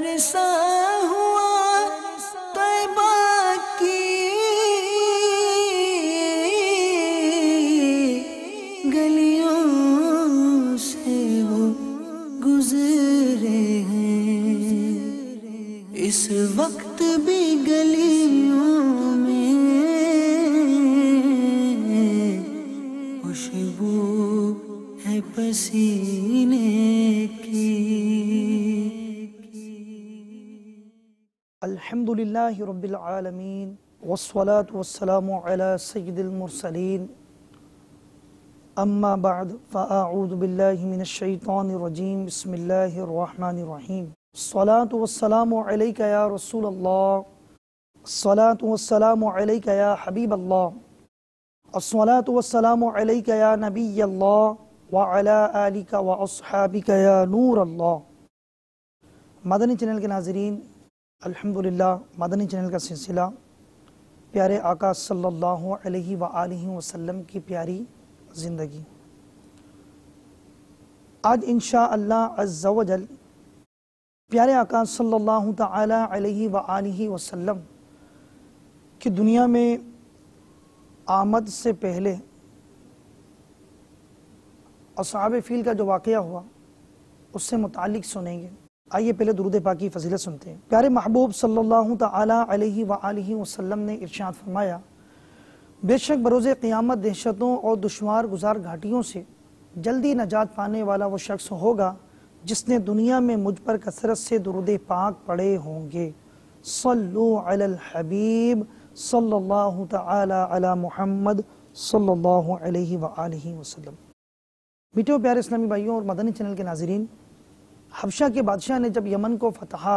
عرصہ ہوا طیبہ کی گلیوں سے وہ گزرے ہیں، اس وقت بھی گلیوں میں خوشبو ہے پسینے کی۔ الحمدللہ رب العالمین والصلاة والسلام علی سید المرسلین، اما بعد فاعوذ باللہ من الشیطان الرجیم، بسم اللہ الرحمن الرحیم۔ الصلاة والسلام علیک یا رسول اللہ، الصلاة والسلام علیک یا حبیب اللہ، الصلاة والسلام علیک یا نبی اللہ وعلی آلک واصحابک یا نور اللہ۔ مدنی چینل کے ناظرین، الحمدللہ مدنی چینل کا سلسلہ پیارے آقا صلی اللہ علیہ وآلہ وسلم کی پیاری زندگی، آج انشاءاللہ عز و جل پیارے آقا صلی اللہ تعالی علیہ وآلہ وسلم کی دنیا میں آمد سے پہلے اصحاب فیل کا جو واقعہ ہوا اس سے متعلق سنیں گے۔ آئیے پہلے درود پاک کی فضیلت سنتے ہیں۔ پیارے محبوب صلی اللہ تعالی علیہ وآلہ وسلم نے ارشاد فرمایا، بے شک بروز قیامت دہشتوں اور دشوار گزار گھاٹیوں سے جلدی نجات پانے والا وہ شخص ہوگا جس نے دنیا میں مجھ پر کثرت سے درود پاک پڑھے ہوں گے۔ صلو علی الحبیب صلی اللہ تعالی علی محمد صلی اللہ علیہ وآلہ وسلم۔ میٹھے پیارے اسلامی بھائیوں اور مدنی چینل کے ناظرین، حبشہ کے بادشاہ نے جب یمن کو فتح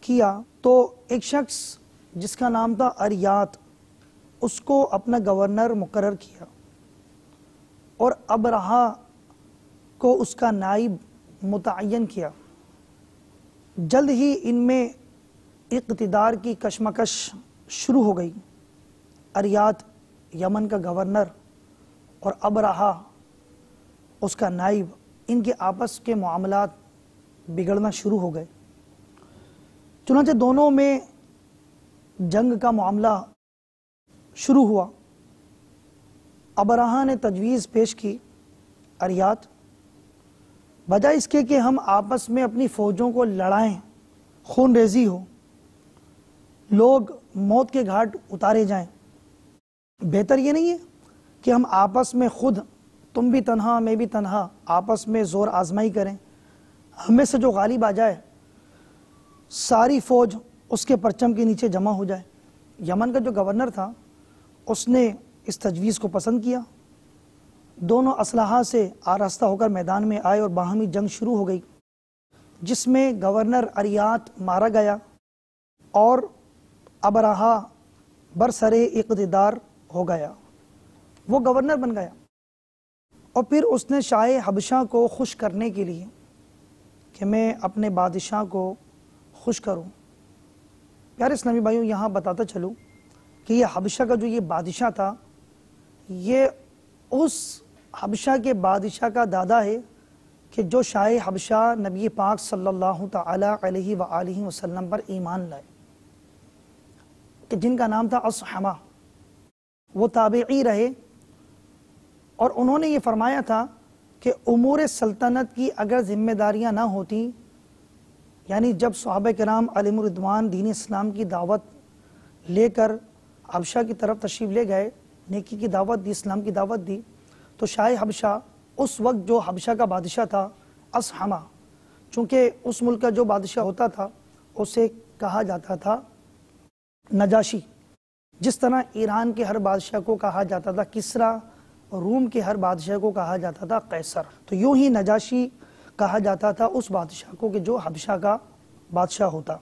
کیا تو ایک شخص جس کا نام تھا اریات، اس کو اپنا گورنر مقرر کیا اور ابرہہ کو اس کا نائب متعین کیا۔ جلد ہی ان میں اقتدار کی کشمکش شروع ہو گئی۔ اریات یمن کا گورنر اور ابرہہ اس کا نائب، ان کے آپس کے معاملات بگڑنا شروع ہو گئے۔ چنانچہ دونوں میں جنگ کا معاملہ شروع ہوا۔ ابرہہ نے تجویز پیش کی، اریات بجائے اس کے کہ ہم آپس میں اپنی فوجوں کو لڑائیں، خون ریزی ہو، لوگ موت کے گھاٹ اتارے جائیں، بہتر یہ نہیں ہے کہ ہم آپس میں خود، تم بھی تنہا میں بھی تنہا، آپس میں زور آزمائی کریں، ہمیں سے جو غالب آ جائے ساری فوج اس کے پرچم کے نیچے جمع ہو جائے۔ یمن کا جو گورنر تھا اس نے اس تجویز کو پسند کیا۔ دونوں اسلحہ سے آراستہ ہو کر میدان میں آئے اور باہمی جنگ شروع ہو گئی، جس میں گورنر اریات مارا گیا اور ابرہہ برسر اقتدار ہو گیا، وہ گورنر بن گیا۔ اور پھر اس نے شاہ حبشہ کو خوش کرنے کے لیے کہ میں اپنے بادشاہ کو خوش کروں۔ پیارے اسلامی بھائیوں، یہاں بتاتا چلوں کہ یہ حبشہ کا جو یہ بادشاہ تھا، یہ اس حبشہ کے بادشاہ کا دادا ہے کہ جو شاہ حبشہ نبی پاک صلی اللہ تعالی علیہ وآلہ وسلم پر ایمان لائے، کہ جن کا نام تھا اصحمہ۔ وہ تابعی رہے اور انہوں نے یہ فرمایا تھا کہ امور سلطنت کی اگر ذمہ داریاں نہ ہوتی، یعنی جب صحابہ کرام علیہم الرضوان دین اسلام کی دعوت لے کر حبشہ کی طرف تشریف لے گئے، نیکی کی دعوت دی، اسلام کی دعوت دی، تو شاہ حبشہ اس وقت جو حبشہ کا بادشاہ تھا اصحمہ، چونکہ اس ملک کا جو بادشاہ ہوتا تھا اسے کہا جاتا تھا نجاشی، جس طرح ایران کے ہر بادشاہ کو کہا جاتا تھا کسریٰ، روم کے ہر بادشاہ کو کہا جاتا تھا قیصر، تو یوں ہی نجاشی کہا جاتا تھا اس بادشاہ کو کہ جو حبشہ کا بادشاہ ہوتا۔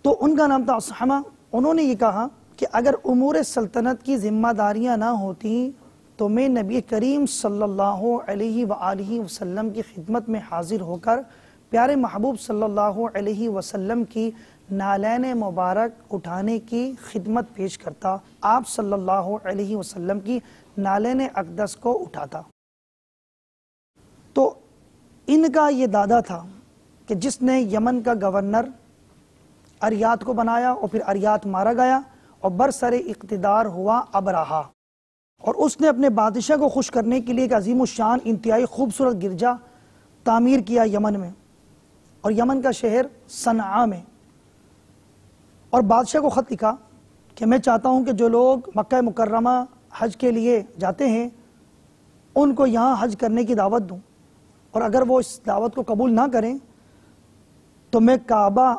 تو ان کا نام تھا اصحمہ۔ انہوں نے یہ کہا کہ اگر امور سلطنت کی ذمہ داریاں نہ ہوتی تو میں نبی کریم صلی اللہ علیہ وآلہ وسلم کی خدمت میں حاضر ہو کر پیارے محبوب صلی اللہ علیہ وسلم کی نالین مبارک اٹھانے کی خدمت پیش کرتا، آپ صلی اللہ علیہ وسلم کی نالین اقدس کو اٹھاتا۔ تو ان کا یہ دادا تھا کہ جس نے یمن کا گورنر اریات کو بنایا اور پھر اریات مارا گیا اور برسر اقتدار ہوا ابرہہ، اور اس نے اپنے بادشاہ کو خوش کرنے کے لیے ایک عظیم الشان انتہائی خوبصورت گرجا تعمیر کیا یمن میں، اور یمن کا شہر صنعاء میں، اور بادشاہ کو خط لکھا کہ میں چاہتا ہوں کہ جو لوگ مکہ مکرمہ حج کے لیے جاتے ہیں ان کو یہاں حج کرنے کی دعوت دوں، اور اگر وہ اس دعوت کو قبول نہ کریں تو میں کعبہ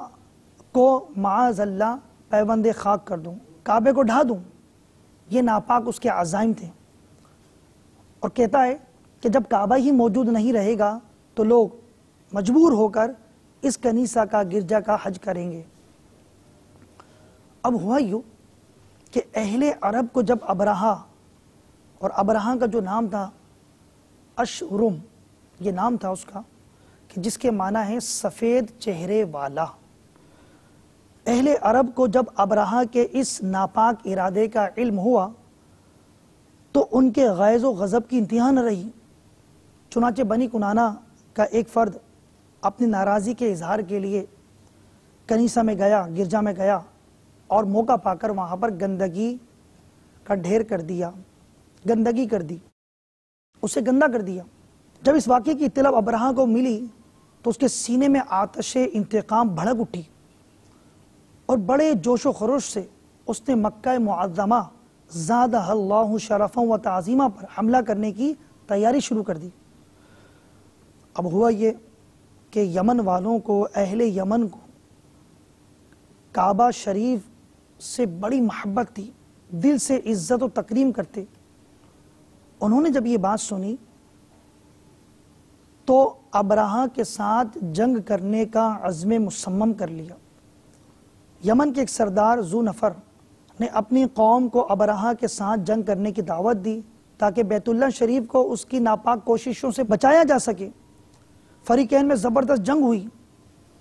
کو معاذ اللہ پیوند خاک کر دوں، کعبے کو ڈھا دوں۔ یہ ناپاک اس کے عزائم تھے، اور کہتا ہے کہ جب کعبہ ہی موجود نہیں رہے گا تو لوگ مجبور ہو کر اس کنیسہ کا گرجا کا حج کریں گے۔ اب ہوا یوں کہ اہل عرب کو جب ابرہہ، اور ابرہہ کا جو نام تھا اشرم، یہ نام تھا اس کا کہ جس کے معنی ہے سفید چہرے والا، اہل عرب کو جب ابرہہ کے اس ناپاک ارادے کا علم ہوا تو ان کے غیظ و غضب کی انتہا نہ رہی۔ چنانچہ بنی کنانہ کا ایک فرد اپنی ناراضی کے اظہار کے لیے کنیسہ میں گیا، گرجا میں گیا، اور موقع پا کر وہاں پر گندگی کا ڈھیر کر دیا، گندگی کر دی، اسے گندا کر دیا۔ جب اس واقعے کی اطلاع ابرہہ کو ملی تو اس کے سینے میں آتش انتقام بھڑک اٹھی، اور بڑے جوش و خروش سے اس نے مکہ معظمہ زادہ اللہ شرفا و تعظیمہ پر حملہ کرنے کی تیاری شروع کر دی۔ اب ہوا یہ کہ یمن والوں کو، اہل یمن کو کعبہ شریف سے بڑی محبت تھی، دل سے عزت و تکریم کرتے۔ انہوں نے جب یہ بات سنی تو ابرہہ کے ساتھ جنگ کرنے کا عزم مصمم کر لیا۔ یمن کے ایک سردار ذو نفر نے اپنی قوم کو ابرہہ کے ساتھ جنگ کرنے کی دعوت دی تاکہ بیت اللہ شریف کو اس کی ناپاک کوششوں سے بچایا جا سکے۔ فریقین میں زبردست جنگ ہوئی،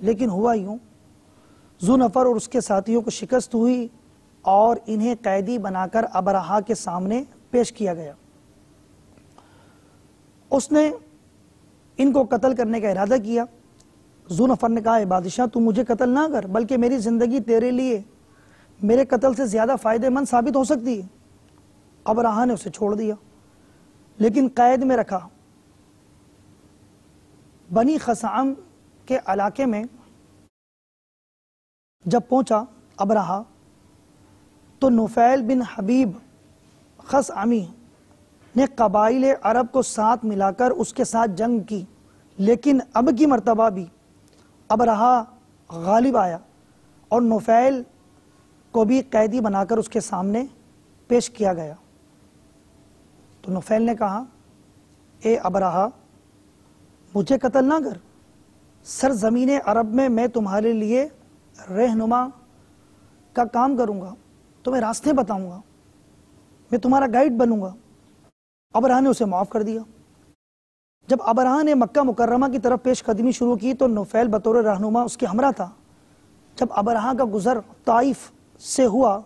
لیکن ہوا یوں، ذو نفر اور اس کے ساتھیوں کو شکست ہوئی اور انہیں قیدی بنا کر ابرہہ کے سامنے پیش کیا گیا۔ اس نے ان کو قتل کرنے کا ارادہ کیا۔ ذو نفر نے کہا، اے بادشاہ تو مجھے قتل نہ کر، بلکہ میری زندگی تیرے لیے میرے قتل سے زیادہ فائدہ مند ثابت ہو سکتی ہے۔ ابرہہ نے اسے چھوڑ دیا، لیکن قید میں رکھا۔ بنی خثعم کے علاقے میں جب پہنچا ابرہہ تو نفیل بن حبیب خثعمی نے قبائل عرب کو ساتھ ملا کر اس کے ساتھ جنگ کی، لیکن اب کی مرتبہ بھی ابرہہ غالب آیا اور نفیل کو بھی قیدی بنا کر اس کے سامنے پیش کیا گیا۔ تو نفیل نے کہا، اے ابرہہ مجھے قتل نہ کر، سرزمین عرب میں میں تمہارے لیے رہنما کا کام کروں گا، تمہیں راستے بتاؤں گا، میں تمہارا گائیڈ بنوں گا۔ ابرہہ نے اسے معاف کر دیا۔ جب ابرہہ نے مکہ مکرمہ کی طرف پیش قدمی شروع کی تو نفیل بطور رہنما اس کے ہمراہ تھا۔ جب ابرہہ کا گزر طائف سے ہوا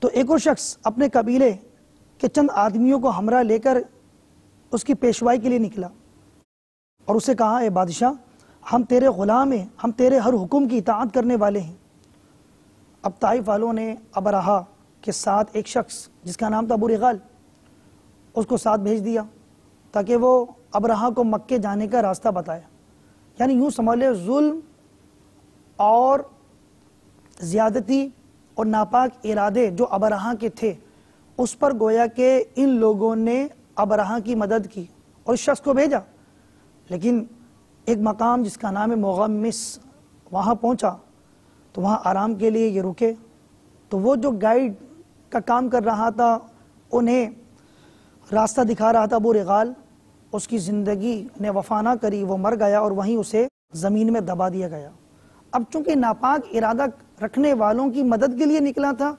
تو ایک اور شخص اپنے قبیلے کے چند آدمیوں کو ہمراہ لے کر اس کی پیشوائی کے لیے نکلا اور اسے کہا، اے بادشاہ ہم تیرے غلام ہیں، ہم تیرے ہر حکم کی اطاعت کرنے والے ہیں۔ اب طائف والوں نے ابرہہ کے ساتھ ایک شخص جس کا نام تھا ابو رغال، اس کو ساتھ بھیج دیا تاکہ وہ ابرہہ کو مکے جانے کا راستہ بتائے۔ یعنی یوں سمجھ لے، ظلم اور زیادتی اور ناپاک ارادے جو ابرہہ کے تھے اس پر گویا کہ ان لوگوں نے ابرہہ کی مدد کی اور اس شخص کو بھیجا۔ لیکن ایک مقام جس کا نام ہے مغمس، وہاں پہنچا تو وہاں آرام کے لیے یہ رکے، تو وہ جو گائیڈ کا کام کر رہا تھا، انہیں راستہ دکھا رہا تھا ابو رغال، اس کی زندگی نے وفا نہ کری، وہ مر گیا اور وہیں اسے زمین میں دبا دیا گیا۔ اب چونکہ ناپاک ارادہ رکھنے والوں کی مدد کے لیے نکلا تھا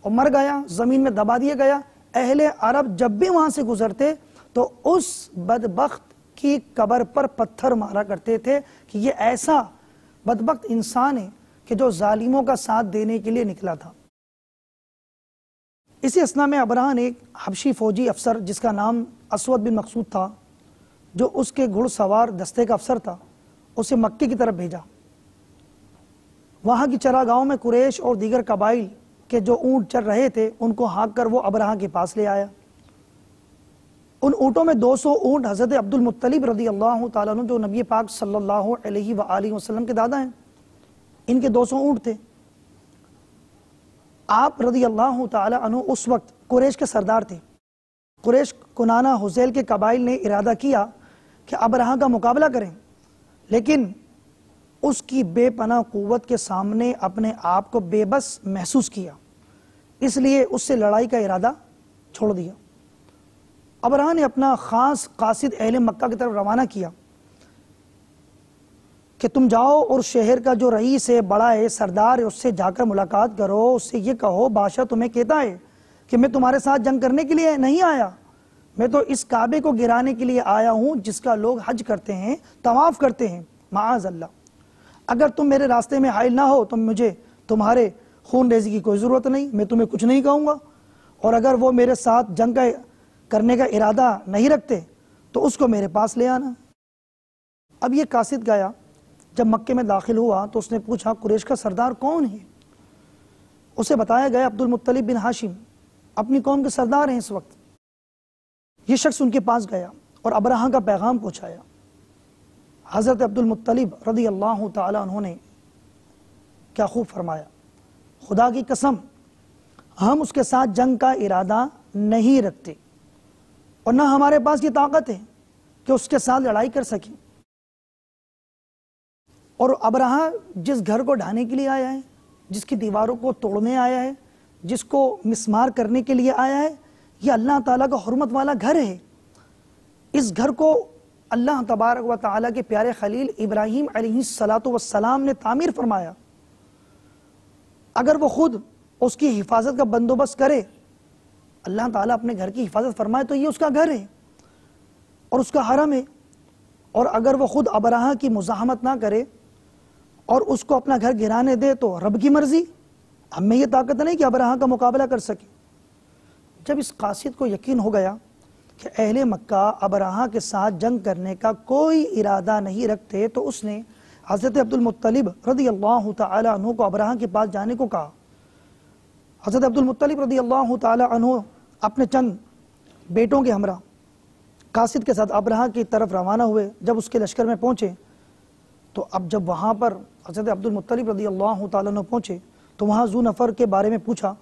اور مر گیا، زمین میں دبا دیا گیا، اہل عرب جب بھی وہاں سے گزرتے تو اس بدبخت کی قبر پر پتھر مارا کرتے تھے کہ یہ ایسا بدبخت انسان ہے کہ جو ظالموں کا ساتھ دینے کے لیے نکلا تھا۔ اسی اثناء میں ابرہہ نے ایک حبشی فوجی افسر جس کا نام اسود بن مقصود تھا، جو اس کے گھڑ سوار دستے کا افسر تھا، اسے مکے کی طرف بھیجا۔ وہاں کی چراگاہوں میں قریش اور دیگر قبائل کے جو اونٹ چر رہے تھے ان کو ہانک کر وہ ابرہہ کے پاس لے آیا۔ ان اونٹوں میں 200 اونٹ حضرت عبد المطلب رضی اللہ تعالیٰ عنہ جو نبی پاک صلی اللہ علیہ وآلہ وسلم کے دادا ہیں، ان کے 200 اونٹ تھے۔ آپ رضی اللہ تعالیٰ عنہ اس وقت قریش کے سردار تھے۔ قریش کنانہ حذیل کے قبائل نے ارادہ کیا کہ ابرہہ کا مقابلہ کریں، لیکن اس کی بے پناہ قوت کے سامنے اپنے آپ کو بے بس محسوس کیا، اس لیے اس سے لڑائی کا ارادہ چھوڑ دیا۔ ابرہہ نے اپنا خاص قاصد اہل مکہ کی طرف روانہ کیا کہ تم جاؤ اور شہر کا جو رئیس ہے، بڑا ہے، سردار ہے، اس سے جا کر ملاقات کرو، اس سے یہ کہو بادشاہ تمہیں کہتا ہے کہ میں تمہارے ساتھ جنگ کرنے کے لیے نہیں آیا، میں تو اس کعبے کو گرانے کے لیے آیا ہوں جس کا لوگ حج کرتے ہیں، طواف کرتے ہیں۔ معاذ اللہ، اگر تم میرے راستے میں حائل نہ ہو تو مجھے تمہارے خون ریزی کی کوئی ضرورت نہیں، میں تمہیں کچھ نہیں کہوں گا، اور اگر وہ میرے ساتھ جنگ کرنے کا ارادہ نہیں رکھتے تو اس کو میرے پاس لے آنا۔ اب یہ قاصد گیا، جب مکے میں داخل ہوا تو اس نے پوچھا قریش کا سردار کون ہے؟ اسے بتایا گیا عبد المطلب بن ہاشم اپنی قوم کے سردار ہیں اس وقت۔ یہ شخص ان کے پاس گیا اور ابرہہ کا پیغام پہنچایا۔ حضرت عبد المطلب رضی اللہ تعالی عنہ نے کیا خوب فرمایا، خدا کی قسم ہم اس کے ساتھ جنگ کا ارادہ نہیں رکھتے اور نہ ہمارے پاس یہ طاقت ہے کہ اس کے ساتھ لڑائی کر سکیں۔ اور ابرہہ جس گھر کو ڈھانے کے لیے آیا ہے، جس کی دیواروں کو توڑنے آیا ہے، جس کو مسمار کرنے کے لیے آیا ہے، یہ اللہ تعالیٰ کا حرمت والا گھر ہے۔ اس گھر کو اللہ تبارک و تعالیٰ کے پیارے خلیل ابراہیم علیہ السلام نے تعمیر فرمایا۔ اگر وہ خود اس کی حفاظت کا بندوبست کرے، اللہ تعالیٰ اپنے گھر کی حفاظت فرمائے تو یہ اس کا گھر ہے اور اس کا حرم ہے، اور اگر وہ خود ابرہہ کی مزاحمت نہ کرے اور اس کو اپنا گھر گرانے دے تو رب کی مرضی، ہم میں یہ طاقت نہیں کہ ابرہہ کا مقابلہ کر سکے۔ جب اس قاصد کو یقین ہو گیا کہ اہل مکہ ابرہہ کے ساتھ جنگ کرنے کا کوئی ارادہ نہیں رکھتے تو اس نے حضرت عبد المطلب رضی اللہ تعالی عنہ کو ابرہہ کے پاس جانے کو کہا۔ حضرت عبد المطلب رضی اللہ تعالی عنہ اپنے چند بیٹوں کے ہمراہ قاصد کے ساتھ ابرہہ کی طرف روانہ ہوئے۔ جب اس کے لشکر میں پہنچے تو اب جب وہاں پر حضرت عبد المطلب رضی اللہ تعالیٰ عنہ پہنچے تو وہاں ذو نفر کے بارے میں پوچھا،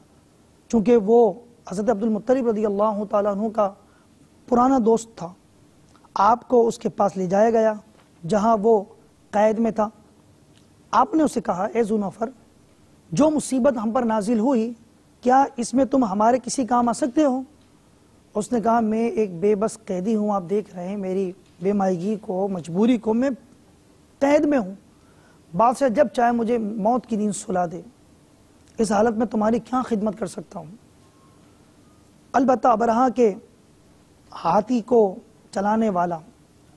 چونکہ وہ حضرت عبد المطلب رضی اللہ تعالیٰ عنہ کا پرانا دوست تھا۔ آپ کو اس کے پاس لے جایا گیا جہاں وہ قید میں تھا۔ آپ نے اسے کہا، اے ذو نفر، جو مصیبت ہم پر نازل ہوئی کیا اس میں تم ہمارے کسی کام آ سکتے ہو؟ اس نے کہا، میں ایک بے بس قیدی ہوں، آپ دیکھ رہے ہیں میری بے مائگی کو، مجبوری کو، میں قید میں ہوں، بادشاہ جب چاہے مجھے موت کی نیند سلا دے، اس حالت میں تمہاری کیا خدمت کر سکتا ہوں؟ البتہ ابرہہ کے ہاتھی کو چلانے والا،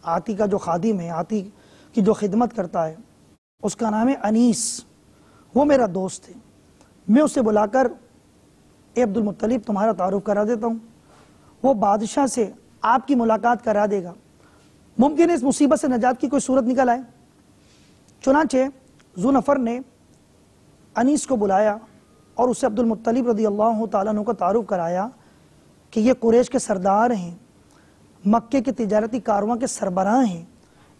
ہاتھی کا جو خادم ہے، ہاتھی کی جو خدمت کرتا ہے، اس کا نام ہے انیس، وہ میرا دوست ہے، میں اسے بلا کر اے عبد المطلب تمہارا تعارف کرا دیتا ہوں، وہ بادشاہ سے آپ کی ملاقات کرا دے گا، ممکن ہے اس مصیبت سے نجات کی کوئی صورت نکل آئے۔ چنانچہ ذو نفر نے انیس کو بلایا اور اسے عبد المطلب رضی اللہ تعالیٰ عنہ کا تعارف کرایا کہ یہ قریش کے سردار ہیں، مکے کے تجارتی کارواں کے سربراہ ہیں،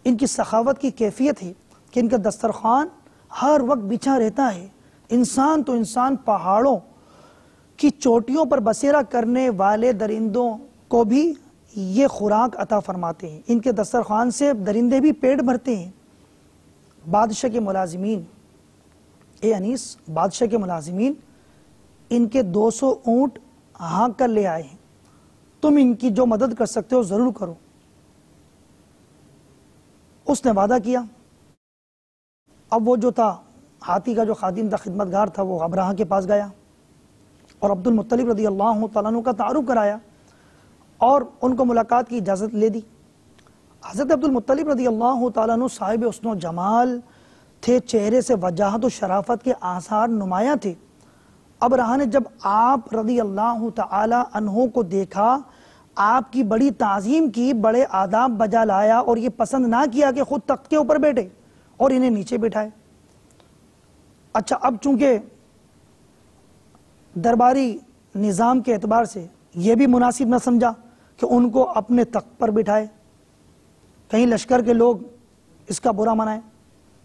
ان کی سخاوت کی کیفیت ہے کہ ان کا دسترخوان ہر وقت بچھا رہتا ہے، انسان تو انسان، پہاڑوں کی چوٹیوں پر بسیرا کرنے والے درندوں کو بھی یہ خوراک عطا فرماتے ہیں، ان کے دسترخوان سے درندے بھی پیٹ بھرتے ہیں۔ بادشاہ کے ملازمین، اے انیس، بادشاہ کے ملازمین ان کے 200 اونٹ ہانک کر لے آئے ہیں، تم ان کی جو مدد کر سکتے ہو ضرور کرو۔ اس نے وعدہ کیا۔ اب وہ جو تھا، ہاتھی کا جو خادم تھا، خدمتگار تھا، وہ ابرہہ کے پاس گیا اور عبد المطلب رضی اللہ تعالیٰ عنہ کا تعارف کرایا اور ان کو ملاقات کی اجازت لے دی۔ حضرت عبد المطلب رضی اللہ تعالیٰ عنہ صاحب حسن و جمال تھے، چہرے سے وجاہت و شرافت کے آثار نمایاں تھے۔ ابرہہ نے جب آپ رضی اللہ تعالیٰ عنہ کو دیکھا، آپ کی بڑی تعظیم کی، بڑے آداب بجا لایا اور یہ پسند نہ کیا کہ خود تخت کے اوپر بیٹھے، اور انہیں نیچے بٹھائے۔ اچھا، اب چونکہ درباری نظام کے اعتبار سے یہ بھی مناسب نہ سمجھا کہ ان کو اپنے تخت پر بٹھائے، کہیں لشکر کے لوگ اس کا برا منائیں۔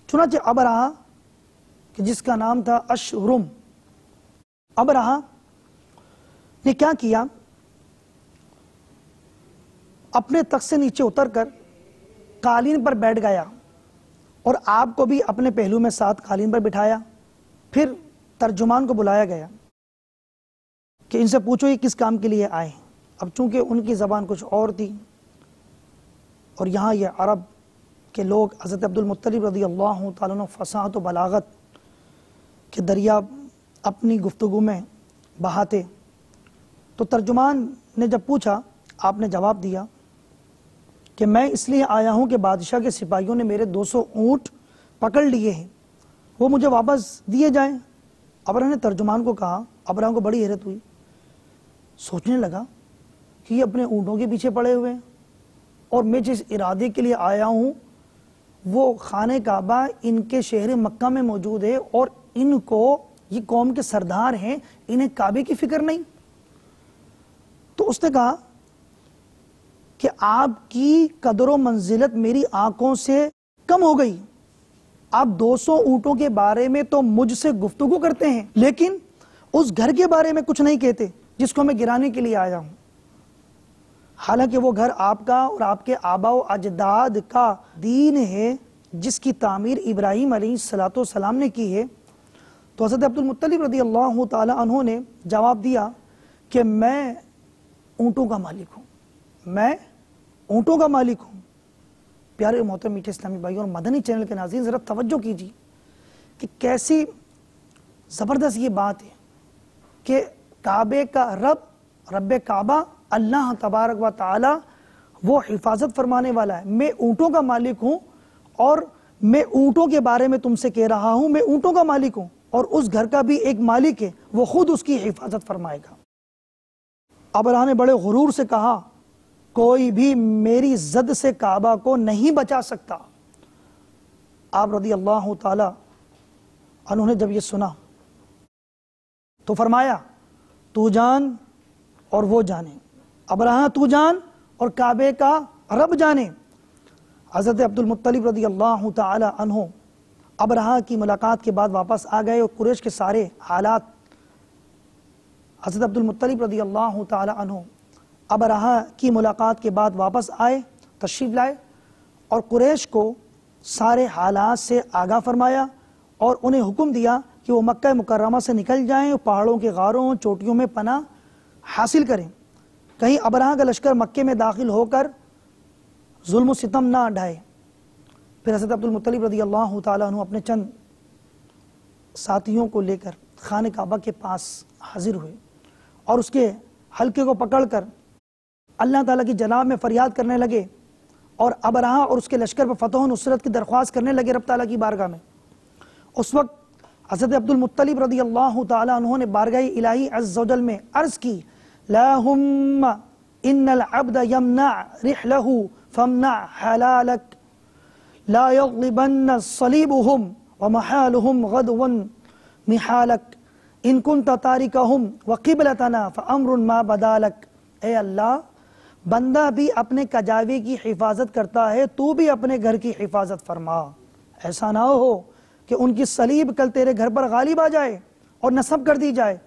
چنانچہ ابرہہ کہ جس کا نام تھا اشرم، ابرہہ نے کیا کیا، اپنے تخت سے نیچے اتر کر قالین پر بیٹھ گیا اور آپ کو بھی اپنے پہلو میں ساتھ قالین پر بٹھایا۔ پھر ترجمان کو بلایا گیا کہ ان سے پوچھو یہ کس کام کے لیے آئے ہیں۔ اب چونکہ ان کی زبان کچھ اور تھی اور یہاں یہ عرب کے لوگ حضرت عبد المطلب رضی اللہ تعالیٰ عنہ فصاحت و بلاغت کے دریا اپنی گفتگو میں بہاتے، تو ترجمان نے جب پوچھا، آپ نے جواب دیا کہ میں اس لیے آیا ہوں کہ بادشاہ کے سپاہیوں نے میرے 200 اونٹ پکڑ لیے ہیں، وہ مجھے واپس دیے جائیں۔ ابرہہ نے ترجمان کو کہا، ابرہہ کو بڑی حیرت ہوئی، سوچنے لگا کہ یہ اپنے اونٹوں کے پیچھے پڑے ہوئے ہیں اور میں جس ارادے کے لیے آیا ہوں وہ خانہ کعبہ ان کے شہر مکہ میں موجود ہے اور ان کو، یہ قوم کے سردار ہیں، انہیں کعبے کی فکر نہیں۔ تو اس نے کہا کہ آپ کی قدر و منزلت میری آنکھوں سے کم ہو گئی، آپ 200 اونٹوں کے بارے میں تو مجھ سے گفتگو کرتے ہیں لیکن اس گھر کے بارے میں کچھ نہیں کہتے جس کو میں گرانے کے لیے آیا ہوں، حالانکہ وہ گھر آپ کا اور آپ کے آبا و اجداد کا دین ہے جس کی تعمیر ابراہیم علیہ السلام نے کی ہے۔ تو حضرت عبد المطلب رضی اللہ تعالی عنہ نے جواب دیا کہ میں اونٹوں کا مالک ہوں، میں اونٹوں کا مالک ہوں۔ پیارے محترم میٹھے اسلامی بھائیوں اور مدنی چینل کے ناظرین، ذرا توجہ کیجیے کہ کیسی زبردست یہ بات ہے کہ کعبے کا رب کعبہ اللہ تبارک و تعالی وہ حفاظت فرمانے والا ہے، میں اونٹوں کا مالک ہوں اور میں اونٹوں کے بارے میں تم سے کہہ رہا ہوں، میں اونٹوں کا مالک ہوں اور اس گھر کا بھی ایک مالک ہے، وہ خود اس کی حفاظت فرمائے گا۔ ابرہہ نے بڑے غرور سے کہا، کوئی بھی میری زد سے کعبہ کو نہیں بچا سکتا۔ آپ رضی اللہ تعالی عنہ نے جب یہ سنا تو فرمایا، تو جان اور وہ جانے، ابرہہ تو جان اور کعبے کا رب جانے۔ حضرت عبد المطلب رضی اللہ تعالی عنہ ابرہہ کی ملاقات کے بعد واپس آ گئے اور قریش کے سارے حالات حضرت عبد المطلب رضی اللہ تعالی عنہ ابرہہ کی ملاقات کے بعد واپس آئے، تشریف لائے اور قریش کو سارے حالات سے آگاہ فرمایا اور انہیں حکم دیا کہ وہ مکہ مکرمہ سے نکل جائیں اور پہاڑوں کے غاروں چوٹیوں میں پناہ حاصل کریں، کہیں ابرہہ کا لشکر مکے میں داخل ہو کر ظلم و ستم نہ ڈھائے۔ پھر حضرت عبد المطلب رضی اللہ تعالیٰ عنہ اپنے چند ساتھیوں کو لے کر خانہ کعبہ کے پاس حاضر ہوئے اور اس کے حلقے کو پکڑ کر اللہ تعالیٰ کی جناب میں فریاد کرنے لگے اور ابرہہ اور اس کے لشکر پر فتح و نصرت کی درخواست کرنے لگے رب تعالیٰ کی بارگاہ میں۔ اس وقت حضرت عبد المطلب رضی اللہ تعالیٰ عنہ نے بارگاہ الہی عز و جل میں عرض کی، اللہم ان العبد یمنع رحلہ فامنع حلالک لا یغلبن صلیبہم ومحالہم غدوا محالک ان کنت تارکہم وقبلتنا فامر ما بدالک۔ اے اللہ، بندہ بھی اپنے کجاوے کی حفاظت کرتا ہے، تو بھی اپنے گھر کی حفاظت فرما، ایسا نہ ہو کہ ان کی صلیب کل تیرے گھر پر غالب آ جائے اور نصب کر دی جائے،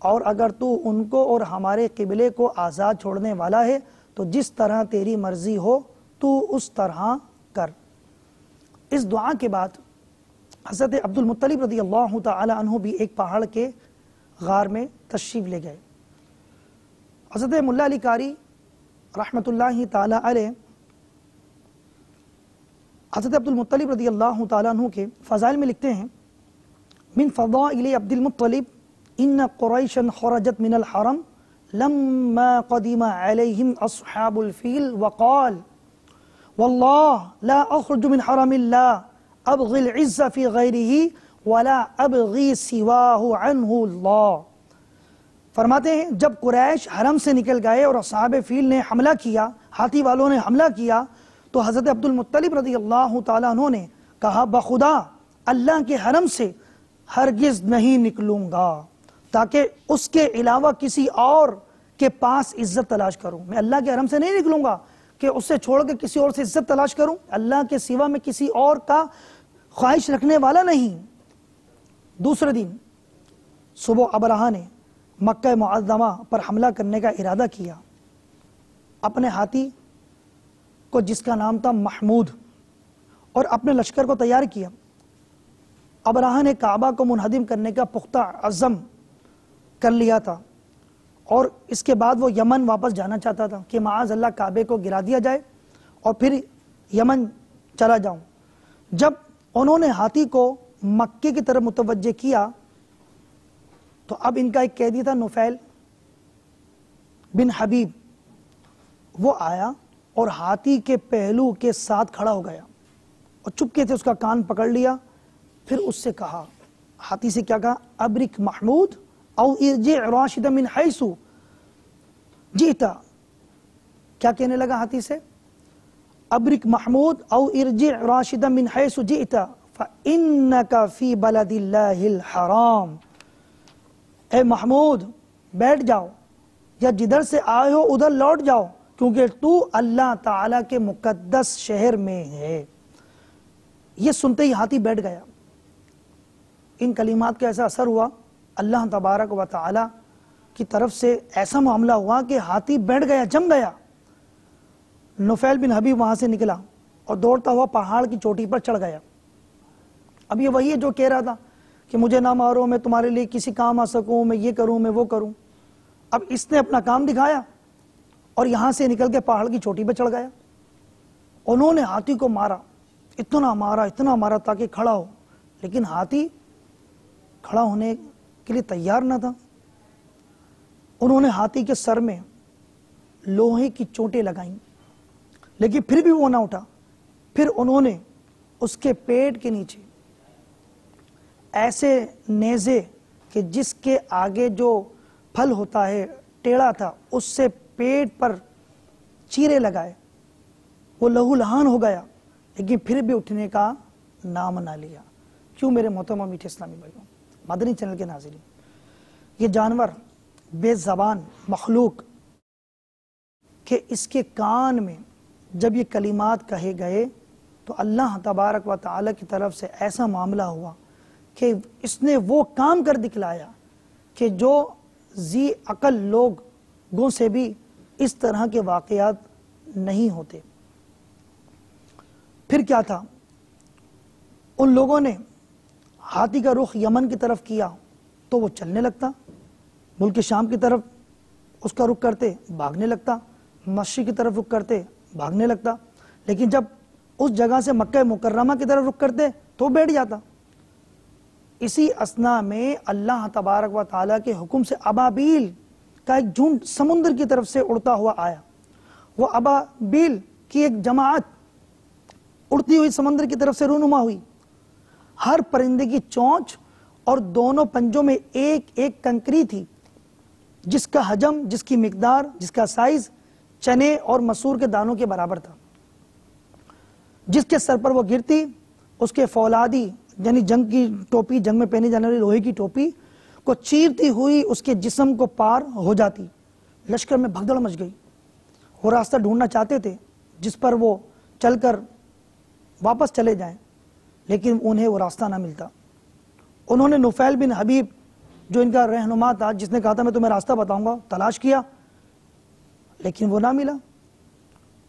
اور اگر تو ان کو اور ہمارے قبلے کو آزاد چھوڑنے والا ہے تو جس طرح تیری مرضی ہو تو اس طرح کر۔ اس دعا کے بعد حضرت عبد المطلب رضی اللہ تعالی عنہ بھی ایک پہاڑ کے غار میں تشریف لے گئے۔ حضرت ملا علی قاری رحمت اللہ تعالی علیہ حضرت عبد المطلب رضی اللہ تعالی عنہ کے فضائل میں لکھتے ہیں، من فضائل عبد المطلب ان قریشا خرجت من الحرم لما قدم علیہم اصحاب الفیل وقال واللہ لا اخرج من حرم اللہ ابغی العز فی غیرہ ولا ابغی سواہ عنہ اللہ۔ فرماتے ہیں جب قریش حرم سے نکل گئے اور اصحاب فیل نے حملہ کیا، ہاتھی والوں نے حملہ کیا، تو حضرت عبد المطلب رضی اللہ تعالیٰ عنہ نے کہا بخدا اللہ کے حرم سے ہرگز نہیں نکلوں گا تاکہ اس کے علاوہ کسی اور کے پاس عزت تلاش کروں. میں اللہ کے حرم سے نہیں نکلوں گا کہ اس سے چھوڑ کے کسی اور سے عزت تلاش کروں. اللہ کے سوا میں کسی اور کا خواہش رکھنے والا نہیں. دوسرے دن صبح ابرہہ نے مکہ معظمہ پر حملہ کرنے کا ارادہ کیا. اپنے ہاتھی کو جس کا نام تھا محمود اور اپنے لشکر کو تیار کیا. ابرہہ نے کعبہ کو منہدم کرنے کا پختہ عزم کر لیا تھا اور اس کے بعد وہ یمن واپس جانا چاہتا تھا کہ معاذ اللہ کعبے کو گرا دیا جائے اور پھر یمن چلا جاؤں. جب انہوں نے ہاتھی کو مکے کی طرف متوجہ کیا تو اب ان کا ایک قیدی تھا نفیل بن حبیب، وہ آیا اور ہاتھی کے پہلو کے ساتھ کھڑا ہو گیا اور چپکے سے اس کا کان پکڑ لیا. پھر اس سے کہا، ہاتھی سے کیا کہا؟ ابرک محمود او ارجع راشد من حیث جئتا. کیا کہنے لگا ہاتھی سے؟ ابرک محمود او ارجع راشد من حیث جئتا فإنک فی بلد اللہ الحرام. اے محمود بیٹھ جاؤ، یا جدھر سے آئے ہو ادھر لوٹ جاؤ، کیونکہ تو اللہ تعالیٰ کے مقدس شہر میں ہے. یہ سنتے ہی ہاتھی بیٹھ گیا. ان کلمات کا ایسا اثر ہوا، اللہ تبارک و تعالی کی طرف سے ایسا معاملہ ہوا کہ ہاتھی بیٹھ گیا، جم گیا. نفیل بن حبیب وہاں سے نکلا اور دوڑتا ہوا پہاڑ کی چوٹی پر چڑھ گیا. اب یہ وہی ہے جو کہہ رہا تھا کہ مجھے نہ مارو، میں تمہارے لیے کسی کام آ سکوں، میں یہ کروں، میں وہ کروں. اب اس نے اپنا کام دکھایا اور یہاں سے نکل کے پہاڑ کی چوٹی پہ چڑھ گیا. انہوں نے ہاتھی کو مارا، اتنا مارا تاکہ کھڑا ہو، لیکن ہاتھی کھڑا ہونے کے لیے تیار نہ تھا. انہوں نے ہاتھی کے سر میں لوہے کی چوٹیں لگائیں لیکن پھر بھی وہ نہ اٹھا. پھر انہوں نے اس کے پیٹ کے نیچے ایسے نیزے کہ جس کے آگے جو پھل ہوتا ہے ٹیڑھا تھا، اس سے پیٹ پر چیرے لگائے. وہ لہو لہان ہو گیا لیکن پھر بھی اٹھنے کا نام نہ لیا. کیوں میرے محترم میٹھے اسلامی بھائیوں، مدنی چینل کے ناظرین، یہ جانور بے زبان مخلوق کہ اس کے کان میں جب یہ کلمات کہے گئے تو اللہ تبارک و تعالی کی طرف سے ایسا معاملہ ہوا کہ اس نے وہ کام کر دکھلایا کہ جو ذی عقل لوگوں سے بھی اس طرح کے واقعات نہیں ہوتے. پھر کیا تھا؟ ان لوگوں نے ہاتھی کا رخ یمن کی طرف کیا تو وہ چلنے لگتا، ملک شام کی طرف اس کا رخ کرتے بھاگنے لگتا، مشرق کی طرف رخ کرتے بھاگنے لگتا. لیکن جب اس جگہ سے مکہ مکرمہ کی طرف رخ کرتے تو بیٹھ جاتا. اسی اثناء میں اللہ تبارک و تعالیٰ کے حکم سے ابابیل کا ایک جھنڈ سمندر کی طرف سے اڑتا ہوا آیا. وہ ابابیل کی ایک جماعت اڑتی ہوئی سمندر کی طرف سے رونما ہوئی. ہر پرندے کی چونچ اور دونوں پنجوں میں ایک ایک کنکری تھی جس کا حجم، جس کی مقدار، جس کا سائز چنے اور مسور کے دانوں کے برابر تھا. جس کے سر پر وہ گرتی اس کے فولادی یعنی جنگ کی ٹوپی، جنگ میں پہنی جانے والی لوہے کی ٹوپی کو چیرتی ہوئی اس کے جسم کو پار ہو جاتی. لشکر میں بھگدڑ مچ گئی. وہ راستہ ڈھونڈنا چاہتے تھے جس پر وہ چل کر واپس چلے جائیں، لیکن انہیں وہ راستہ نہ ملتا. انہوں نے نفیل بن حبیب جو ان کا رہنما تھا، جس نے کہا تھا میں تمہیں راستہ بتاؤں گا، تلاش کیا لیکن وہ نہ ملا.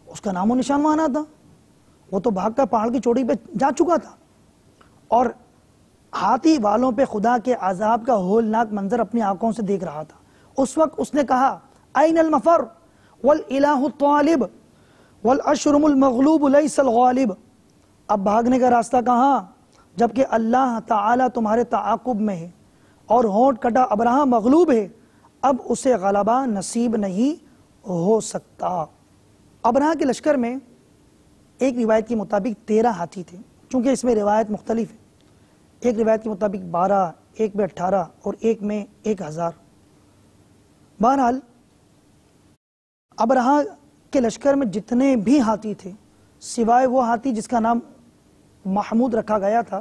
اس کا نام و نشان وہاں نہ تھا. وہ تو بھاگ کر پہاڑ کی چوٹی پہ جا چکا تھا اور ہاتھی والوں پہ خدا کے عذاب کا ہولناک منظر اپنی آنکھوں سے دیکھ رہا تھا. اس وقت اس نے کہا این المفر والالہ الطالب والاشرم المغلوب لیس الغالب. اب بھاگنے کا راستہ کہاں جبکہ اللہ تعالیٰ تمہارے تعاقب میں ہے اور ہونٹ کٹا ابرہہ مغلوب ہے، اب اسے غلبہ نصیب نہیں ہو سکتا. ابرہہ کے لشکر میں ایک روایت کے مطابق 13 ہاتھی تھے، چونکہ اس میں روایت مختلف ہے. ایک روایت کے مطابق 12، ایک میں 18 اور ایک میں 1000. بہرحال ابرہہ کے لشکر میں جتنے بھی ہاتھی تھے سوائے وہ ہاتھی جس کا نام محمود رکھا گیا تھا،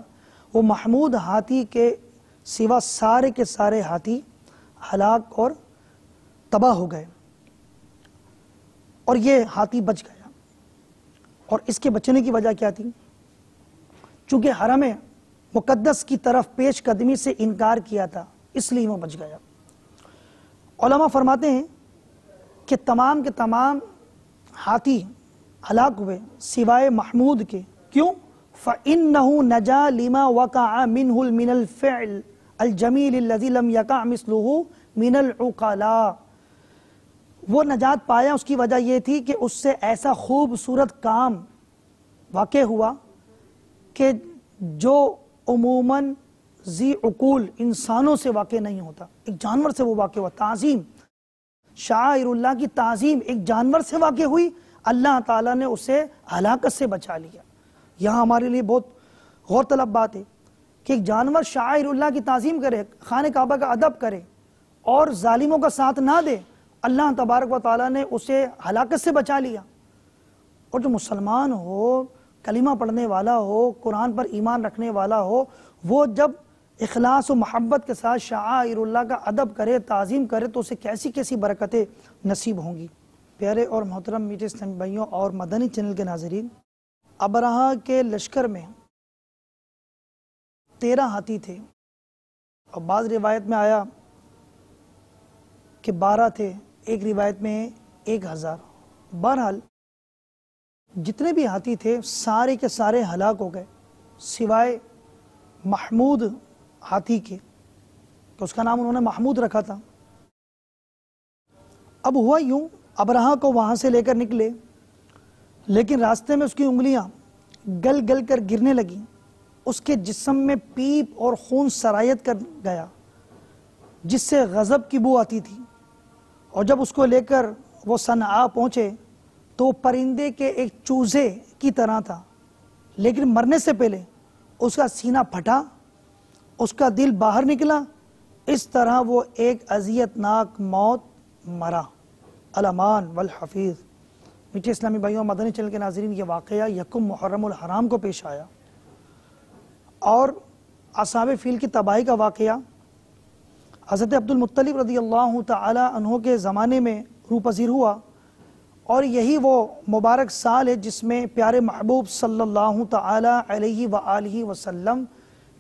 وہ محمود ہاتھی کے سوا سارے کے سارے ہاتھی ہلاک اور تباہ ہو گئے، اور یہ ہاتھی بچ گیا۔ اور اس کے بچنے کی وجہ کیا تھی؟ چونکہ حرم مقدس کی طرف پیش قدمی سے انکار کیا تھا، اس لیے وہ بچ گیا۔ علماء فرماتے ہیں کہ تمام کے تمام ہاتھی ہلاک ہوئے سوائے محمود کے۔ کیوں؟ فَإِنَّهُ نَجَا لِمَا وَقَعَ مِنْهُ مِنَ الْفِعْلِ الْجَمِيلِ الَّذِي لَمْ يَقَعْ مِثْلُهُ مِنَ الْعُقَلَاءِ، وہ نجات پایا، اس کی وجہ یہ تھی کہ اس سے ایسا خوبصورت کام واقع ہوا کہ جو عموماً ذی عقول انسانوں سے واقع نہیں ہوتا، ایک جانور سے وہ واقع ہوا۔ تعظیم، شعائر اللہ کی تعظیم ایک جانور سے واقع ہوئی، اللہ تعالیٰ نے اسے ہلاکت سے بچا لیا۔ یہاں ہمارے لیے بہت غور طلب بات ہے کہ ایک جانور شعائر اللہ کی تعظیم کرے، خانہ کعبہ کا ادب کرے اور ظالموں کا ساتھ نہ دے، اللہ تبارک و تعالیٰ نے اسے ہلاکت سے بچا لیا۔ اور جو مسلمان ہو، کلمہ پڑھنے والا ہو، قرآن پر ایمان رکھنے والا ہو، وہ جب اخلاص و محبت کے ساتھ شعائر اللہ کا ادب کرے، تعظیم کرے، تو اسے کیسی کیسی برکتیں نصیب ہوں گی۔ پیارے اور محترم میٹھے اسلامی بھائیوں اور مدنی چینل کے ناظرین، ابرہہ کے لشکر میں 13 ہاتھی تھے، اور بعض روایت میں آیا کہ 12 تھے، ایک روایت میں 1000۔ بہرحال جتنے بھی ہاتھی تھے سارے کے سارے ہلاک ہو گئے سوائے محمود ہاتھی کے، تو اس کا نام انہوں نے محمود رکھا تھا۔ اب ہوا یوں، ابرہہ کو وہاں سے لے کر نکلے، لیکن راستے میں اس کی انگلیاں گل گل کر گرنے لگیں، اس کے جسم میں پیپ اور خون سرایت کر گیا جس سے غضب کی بو آتی تھی، اور جب اس کو لے کر وہ صنعاء پہنچے تو پرندے کے ایک چوزے کی طرح تھا، لیکن مرنے سے پہلے اس کا سینہ پھٹا، اس کا دل باہر نکلا، اس طرح وہ ایک اذیتناک موت مرا۔ الامان والحفیظ۔ میٹھے اسلامی بھائیوں، مدنی چینل کے ناظرین، یہ واقعہ یکم محرم الحرام کو پیش آیا، اور اصحاب فیل کی تباہی کا واقعہ حضرت عبد المطلب رضی اللہ تعالی عنہ کے زمانے میں روپذیر ہوا، اور یہی وہ مبارک سال ہے جس میں پیارے محبوب صلی اللہ تعالی علیہ وآلہ وسلم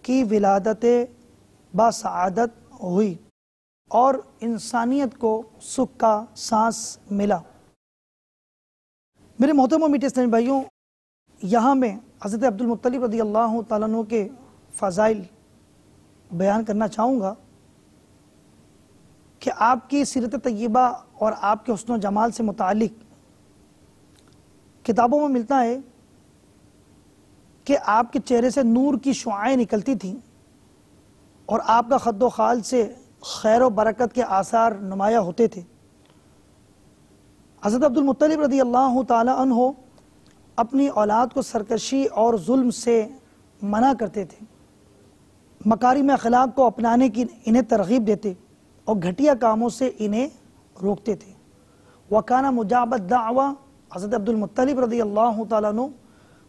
کی ولادت باسعادت ہوئی اور انسانیت کو سکھ کا سانس ملا۔ میرے محترم و میٹھے اسلامی بھائیوں، یہاں میں حضرت عبد المطلب رضی اللہ تعالیٰ عنہ کے فضائل بیان کرنا چاہوں گا کہ آپ کی سیرت طیبہ اور آپ کے حسن و جمال سے متعلق کتابوں میں ملتا ہے کہ آپ کے چہرے سے نور کی شعاعیں نکلتی تھیں، اور آپ کا خد و خال سے خیر و برکت کے آثار نمایاں ہوتے تھے۔ حضرت عبد المطلب رضی اللہ تعالی عنہ اپنی اولاد کو سرکشی اور ظلم سے منع کرتے تھے، مکارم اخلاق کو اپنانے کی انہیں ترغیب دیتے اور گھٹیا کاموں سے انہیں روکتے تھے۔ وَكَانَ مُجَابَ الدَّعْوَةِ، حضرت عبد المطلب رضی اللہ تعالیٰ عنہ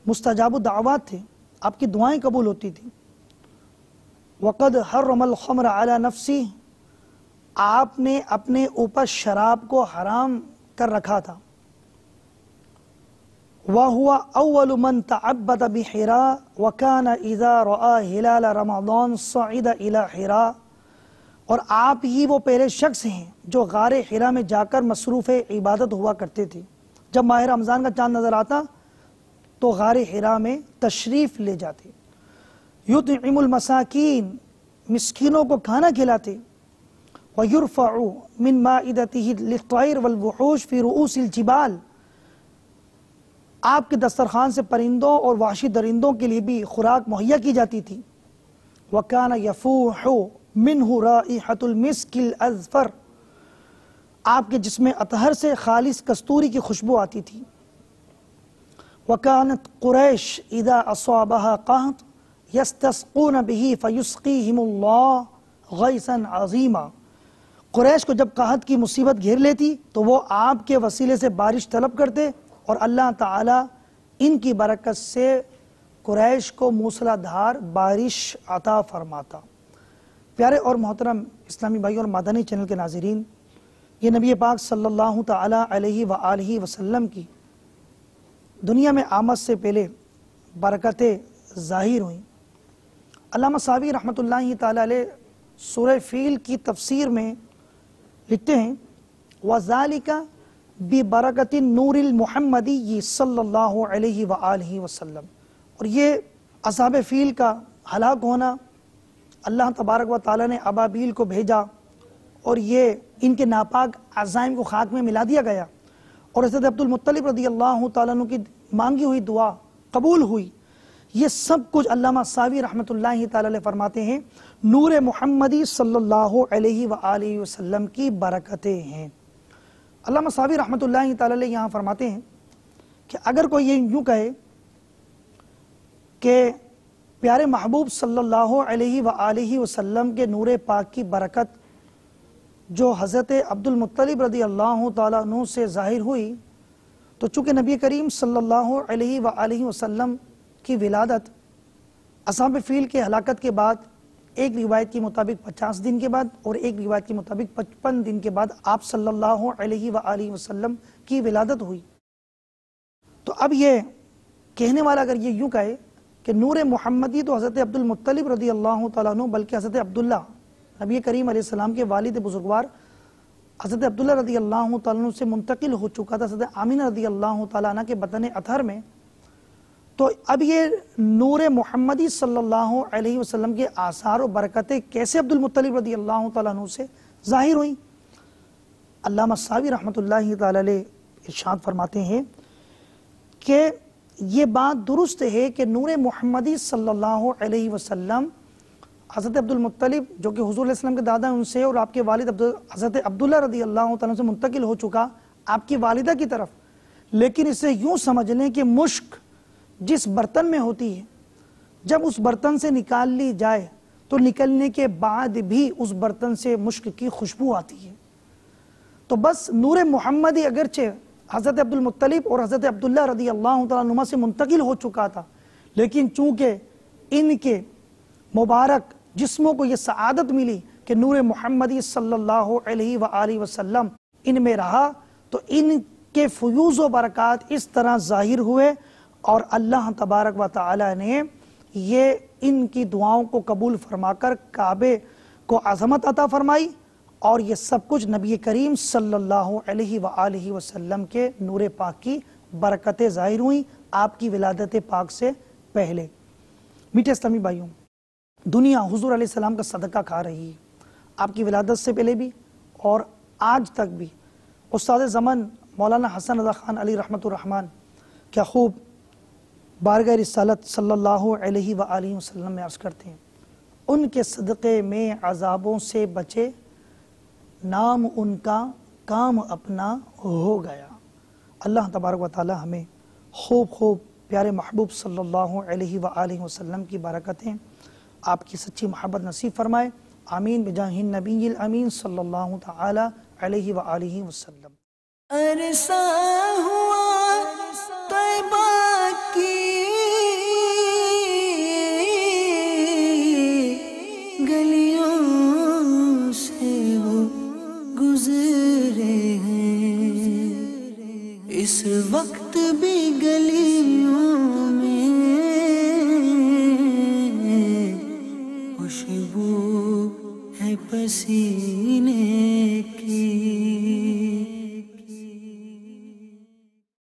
مستجاب الدعوات تھے، آپ کی دعائیں قبول ہوتی تھیں۔ وَقَدْ حَرَّمَ الْخَمْرَ عَلَى نَفْسِهِ، آپ نے اپنے اوپر شراب کو حرام کر رکھا تھا۔ وَهُوَ أَوَّلُ مَنْ تَعَبَّدَ بِحِرَاءَ وَكَانَ إِذَا رَآَ هِلَالَ رَمَضَانَ صَعِدَ إِلَى حِرَاءَ، اور آپ ہی وہ پہلے شخص ہیں جو غار حرا میں جا کر مصروف عبادت ہوا کرتے تھے۔ جب ماہ رمضان کا چاند نظر آتا تو غار حرا میں تشریف لے جاتے۔ یطعم المساکین، مسکینوں کو کھانا کھلاتے۔ ویرفع من مائدتہ للطیر والوحوش فی رؤوس الجبال، آپ کے دسترخوان سے پرندوں اور وحشی درندوں کے لیے بھی خوراک مہیا کی جاتی تھی۔ وکان یفوح منہ رائحۃ المسک الاذفر، آپ کے جسم اطہر سے خالص کستوری کی خوشبو آتی تھی۔ وَكَانَتْ قُرَيْشْ إِذَا أَصَابَهَا قَحْطٌ يَسْتَسْقُونَ بِهِ فَيُسْقِيهِمُ اللَّهُ غَيْثًا عَظِيمًا، قریش کو جب قحط کی مصیبت گھیر لیتی تو وہ آپ کے وسیلے سے بارش طلب کرتے اور اللہ تعالیٰ ان کی برکت سے قریش کو موسلا دھار بارش عطا فرماتا۔ پیارے اور محترم اسلامی بھائی اور مدنی چینل کے ناظرین، یہ نبی پاک صلی اللہ تعالی علیہ وآلہ وسلم کی دنیا میں آمد سے پہلے برکتیں ظاہر ہوئیں۔ علامہ ساوی رحمۃ اللہ تعالی علیہ سورہ فیل کی تفسیر میں لکھتے ہیں وَذَلِكَ بِبَرَكَةِ النُّورِ الْمُحَمَّدِيِّ صلی اللہ علیہ وآلہ وسلم، اور یہ اصحاب فیل کا ہلاک ہونا، اللہ تبارک و تعالی نے ابابیل کو بھیجا اور یہ ان کے ناپاک عزائم کو خاک میں ملا دیا گیا، اور حضرت عبد المطلب رضی اللہ تعالیٰ عنہ کی مانگی ہوئی دعا قبول ہوئی، یہ سب کچھ علامہ ساوی رحمۃ اللہ تعالی علیہ فرماتے ہیں نور محمدی صلی اللہ علیہ وآلہ وسلم کی برکتیں ہیں۔ علامہ ساوی رحمۃ اللہ تعالی علیہ یہاں فرماتے ہیں کہ اگر کوئی یہ یوں کہے کہ پیارے محبوب صلی اللہ علیہ وآلہ وسلم کے نور پاک کی برکت جو حضرت عبد المطلب رضی اللہ تعالیٰ عنہ سے ظاہر ہوئی، تو چونکہ نبی کریم صلی اللہ علیہ وآلہ وسلم کی ولادت اصحاب فیل کے ہلاکت کے بعد، ایک روایت کے مطابق 50 دن کے بعد اور ایک روایت کے مطابق 55 دن کے بعد آپ صلی اللہ علیہ وآلہ وسلم کی ولادت ہوئی، تو اب یہ کہنے والا اگر یہ یوں کہے کہ نور محمدی تو حضرت عبد المطلب رضی اللہ تعالیٰ عنہ بلکہ حضرت عبداللہ نبی کریم علیہ السلام کے والد بزرگوار حضرت عبداللہ رضی اللہ تعالیٰ عنہ سے منتقل ہو چکا تھا حضرت آمینہ رضی اللہ تعالیٰ عنہ کے بطن اطہر میں، تو اب یہ نور محمدی صلی اللہ علیہ وسلم کے آثار و برکتیں کیسے عبد المطلب رضی اللہ تعالیٰ عنہ سے ظاہر ہوئیں؟ علامہ ساوی رحمۃ اللہ تعالی علیہ ارشاد فرماتے ہیں کہ یہ بات درست ہے کہ نور محمدی صلی اللہ علیہ وسلم حضرت عبد المطلب جو کہ حضور علیہ السلام کے دادا ہیں ان سے اور آپ کے والد حضرت عبداللہ رضی اللہ تعالیٰ سے منتقل ہو چکا آپ کی والدہ کی طرف، لیکن اسے یوں سمجھ لیں کہ مشک جس برتن میں ہوتی ہے جب اس برتن سے نکال لی جائے تو نکلنے کے بعد بھی اس برتن سے مشک کی خوشبو آتی ہے، تو بس نور محمدی اگرچہ حضرت عبد المطلب اور حضرت عبداللہ رضی اللہ تعالیٰ عنہ سے منتقل ہو چکا تھا، لیکن چونکہ ان کے مبارک جسموں کو یہ سعادت ملی کہ نور محمدی صلی اللہ علیہ وآلہ وسلم ان میں رہا، تو ان کے فیوز و برکات اس طرح ظاہر ہوئے اور اللہ تبارک و تعالی نے یہ ان کی دعاؤں کو قبول فرما کر کعبے کو عظمت عطا فرمائی، اور یہ سب کچھ نبی کریم صلی اللہ علیہ وآلہ وسلم کے نور پاک کی برکتیں ظاہر ہوئیں آپ کی ولادت پاک سے پہلے۔ میٹھے اسلامی بھائیوں، دنیا حضور علیہ السلام کا صدقہ کھا رہی ہے، آپ کی ولادت سے پہلے بھی اور آج تک بھی۔ استاد زمن مولانا حسن رضا خان علی رحمۃ الرحمن کیا خوب بارگاہ رسالت صلی اللہ علیہ وآلہ وسلم میں عرض کرتے ہیں، ان کے صدقے میں عذابوں سے بچے، نام ان کا کام اپنا ہو گیا۔ اللہ تبارک و تعالی ہمیں خوب پیارے محبوب صلی اللہ علیہ وآلہ وسلم کی برکتیں، آپ کی سچی محبت نصیب فرمائے، آمین بجاہ النبی الامین صلی اللہ تعالی علیہ وآلہ وسلم۔ عرصہ ہوا طیبہ کی گلیوں سے وہ گزرے ہیں، اس وقت بھی گلیوں میں خوشبو ہے پسینے